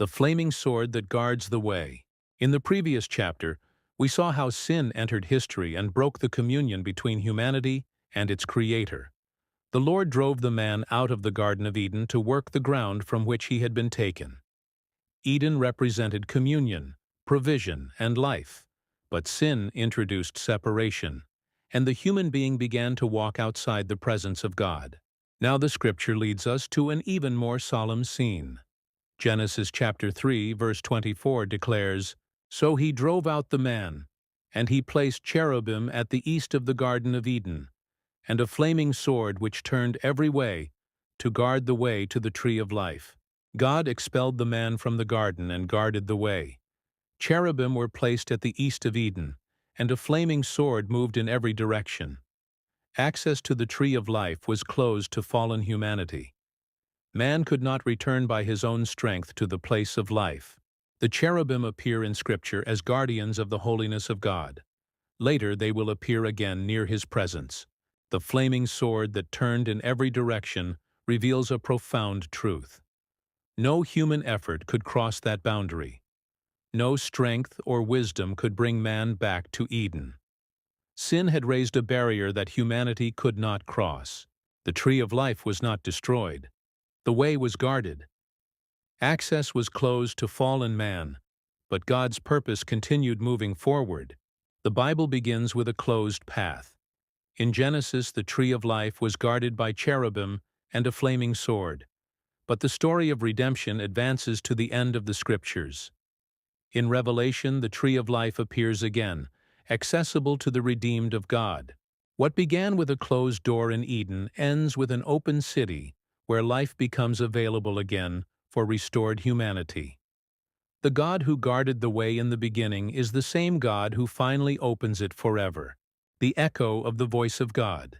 the flaming sword that guards the way. In the previous chapter, we saw how sin entered history and broke the communion between humanity and its Creator. The Lord drove the man out of the Garden of Eden to work the ground from which he had been taken. Eden represented communion, provision, and life, but sin introduced separation, and the human being began to walk outside the presence of God. Now the scripture leads us to an even more solemn scene. Genesis chapter 3, verse 24 declares, "So he drove out the man, and he placed cherubim at the east of the Garden of Eden, and a flaming sword which turned every way, to guard the way to the tree of life." God expelled the man from the garden and guarded the way. Cherubim were placed at the east of Eden, and a flaming sword moved in every direction. Access to the tree of life was closed to fallen humanity. Man could not return by his own strength to the place of life. The cherubim appear in Scripture as guardians of the holiness of God. Later they will appear again near His presence. The flaming sword that turned in every direction reveals a profound truth. No human effort could cross that boundary. No strength or wisdom could bring man back to Eden. Sin had raised a barrier that humanity could not cross. The tree of life was not destroyed. The way was guarded. Access was closed to fallen man, but God's purpose continued moving forward. The Bible begins with a closed path. In Genesis, the tree of life was guarded by cherubim and a flaming sword. But the story of redemption advances to the end of the Scriptures. In Revelation, the tree of life appears again, accessible to the redeemed of God. What began with a closed door in Eden ends with an open city where life becomes available again for restored humanity. The God who guarded the way in the beginning is the same God who finally opens it forever, the echo of the voice of God.